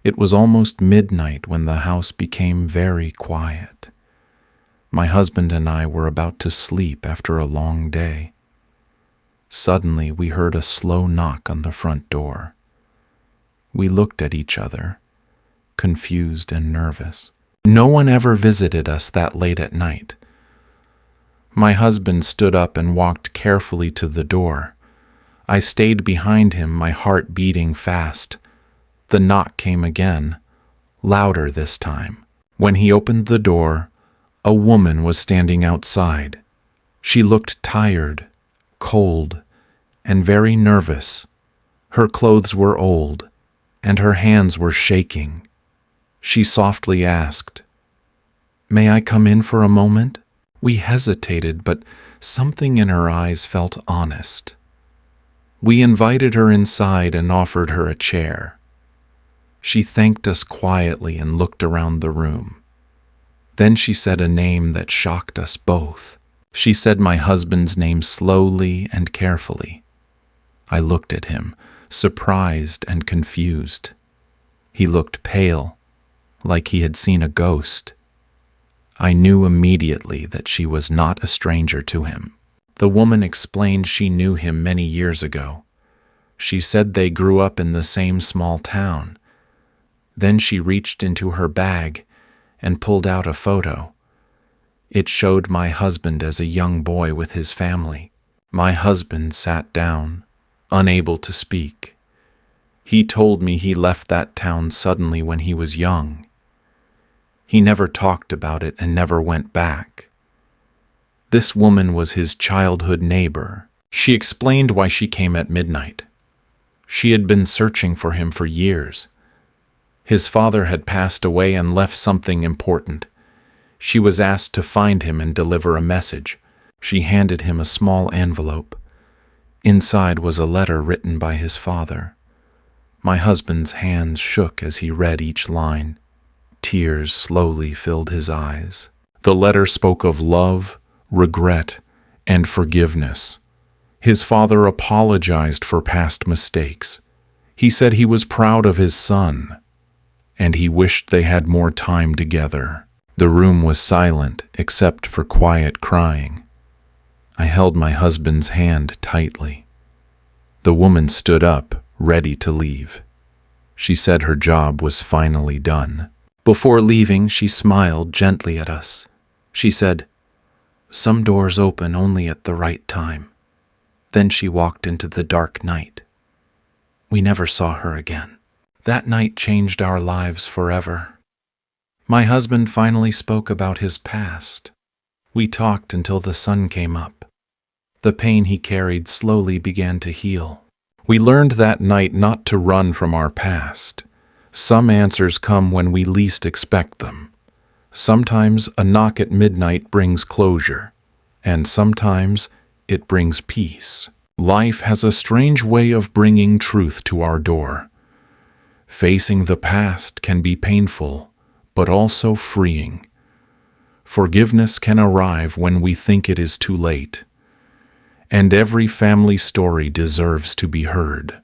It was almost midnight when the house became very quiet. My husband and I were about to sleep after a long day. Suddenly, we heard a slow knock on the front door. We looked at each other, confused and nervous. No one ever visited us that late at night. My husband stood up and walked carefully to the door. I stayed behind him, my heart beating fast. The knock came again, louder this time. When he opened the door, a woman was standing outside. She looked tired, cold, and very nervous. Her clothes were old, and her hands were shaking. She softly asked, "May I come in for a moment?" We hesitated, but something in her eyes felt honest. We invited her inside and offered her a chair. She thanked us quietly and looked around the room. Then she said a name that shocked us both. She said my husband's name slowly and carefully. I looked at him, surprised and confused. He looked pale, like he had seen a ghost. I knew immediately that she was not a stranger to him. The woman explained she knew him many years ago. She said they grew up in the same small town. Then she reached into her bag and pulled out a photo. It showed my husband as a young boy with his family. My husband sat down, unable to speak. He told me he left that town suddenly when he was young. He never talked about it and never went back. This woman was his childhood neighbor. She explained why she came at midnight. She had been searching for him for years. His father had passed away and left something important. She was asked to find him and deliver a message. She handed him a small envelope. Inside was a letter written by his father. My husband's hands shook as he read each line. Tears slowly filled his eyes. The letter spoke of love, regret, and forgiveness. His father apologized for past mistakes. He said he was proud of his son, and he wished they had more time together. The room was silent except for quiet crying. I held my husband's hand tightly. The woman stood up, ready to leave. She said her job was finally done. Before leaving, she smiled gently at us. She said, "Some doors open only at the right time." Then she walked into the dark night. We never saw her again. That night changed our lives forever. My husband finally spoke about his past. We talked until the sun came up. The pain he carried slowly began to heal. We learned that night not to run from our past. Some answers come when we least expect them. Sometimes a knock at midnight brings closure, and sometimes it brings peace. Life has a strange way of bringing truth to our door. Facing the past can be painful, but also freeing. Forgiveness can arrive when we think it is too late. And every family story deserves to be heard.